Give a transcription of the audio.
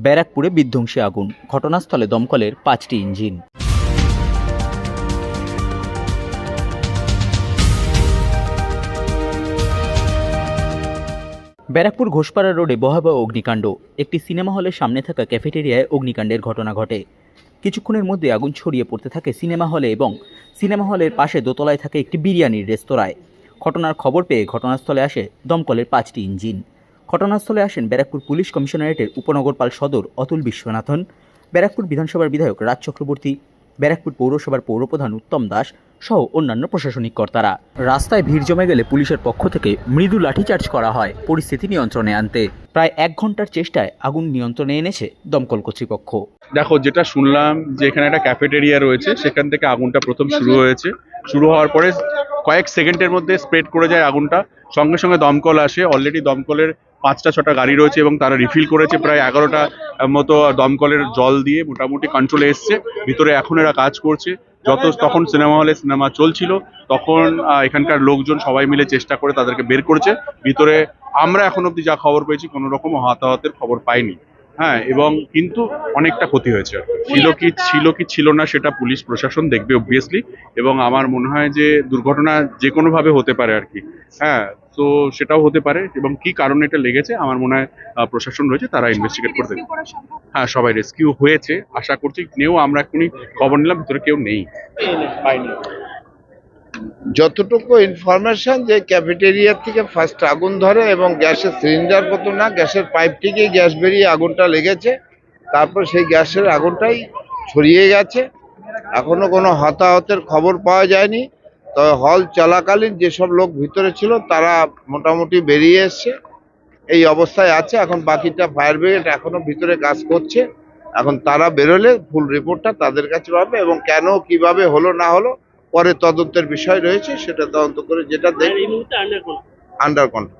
ব্যারাকপুরে বিধ্বংসী আগুন, ঘটনাস্থলে দমকলের 5টি ইঞ্জিন। ব্যারাকপুর ঘোষপাড়া রোডে ভয়াবহ অগ্নিকাণ্ড। একটি সিনেমা হলের সামনে থাকা ক্যাফেটেরিয়ায় অগ্নিকাণ্ডের ঘটনা ঘটে। কিছুক্ষণের মধ্যে আগুন ছড়িয়ে পড়তে থাকে সিনেমা হলে এবং সিনেমা হলের পাশে দোতলায় থাকে একটি বিরিয়ানির রেস্তোরাঁয়। ঘটনার খবর পেয়ে ঘটনাস্থলে আসে দমকলের 5টি ইঞ্জিন। ঘটনাস্থলে আসেন ব্যারাকপুর পুলিশ কমিশনারেটের উপনগরপাল সদর অতুল বিশ্বনাথন, ব্যারাকপুর বিধানসভার বিধায়ক রাজ চক্রবর্তী, ব্যারাকপুর পৌরসভার পৌরপ্রধান উত্তম দাস সহ অন্যান্য প্রশাসনিক কর্তারা। রাস্তায় ভিড় জমে গেলে পুলিশের পক্ষ থেকে মৃদু লাঠিচার্জ করা হয় পরিস্থিতি নিয়ন্ত্রণে আনতে। প্রায় 1 ঘন্টার চেষ্টায় আগুন নিয়ন্ত্রণে এনেছে দমকল কর্তৃপক্ষ। দেখো, যেটা শুনলাম যে এখানে একটা ক্যাফেটেরিয়া রয়েছে, সেখান থেকে আগুনটা প্রথম শুরু হয়েছে। শুরু হওয়ার পরে কয়েক সেকেন্ডের মধ্যে স্প্রেড করে যায় আগুনটা। সঙ্গে সঙ্গে দমকল আসে। অলরেডি দমকলের 5টা-6টা গাড়ি রয়েছে এবং তারা রিফিল করেছে। প্রায় 11টা মতো দমকলের জল দিয়ে মোটামুটি কন্ট্রোলে এসছে। ভিতরে এখন এরা কাজ করছে। তখন সিনেমা হলে সিনেমা চলছিল, তখন এখানকার লোকজন সবাই মিলে চেষ্টা করে তাদেরকে বের করেছে ভিতরে। আমরা এখন অব্দি যা খবর পেয়েছি, কোনো রকম হতাহতের খবর পাইনি। হ্যাঁ, এবং কিন্তু অনেকটা ক্ষতি হয়েছে। ছিল কি ছিল না সেটা পুলিশ প্রশাসন দেখবে অবভিয়াসলি, এবং আমার মনে হয় যে দুর্ঘটনা যে কোনো ভাবে হতে পারে আর কি। হ্যাঁ, তো সেটাও হতে পারে, এবং কি কারণে এটা লেগেছে আমার মনে হয় প্রশাসন রয়েছে, তারা ইনভেস্টিগেট করতে। হ্যাঁ, সবাই রেস্কিউ হয়েছে আশা করছি। আমরা এখনই খবর নিলাম ভিতরে কেউ নেই, পাইনি। যতটুকু ইনফরমেশন যে ক্যাফেটেরিয়া থেকে ফার্স্ট আগুন ধরে এবং গ্যাসের সিলিন্ডার মতো না, গ্যাসের পাইপ থেকেই গ্যাস বেরিয়ে আগুনটা লেগেছে। তারপর সেই গ্যাসের আগুনটাই ছড়িয়ে গেছে। এখনো কোনো হতাহতের খবর পাওয়া যায়নি। তবে হল চলাকালীন যেসব লোক ভিতরে ছিল তারা মোটামুটি বেরিয়ে এসছে, এই অবস্থায় আছে। এখন বাকিটা ফায়ার ব্রিগেড এখনো ভিতরে কাজ করছে। এখন তারা বেরোলে ফুল রিপোর্টটা তাদের কাছে পাবে, এবং কেন কিভাবে হলো না হলো পরে তদন্তের বিষয় রয়েছে, সেটা তদন্ত করে যেটা দেখবে আন্ডার কন্ট্রোল।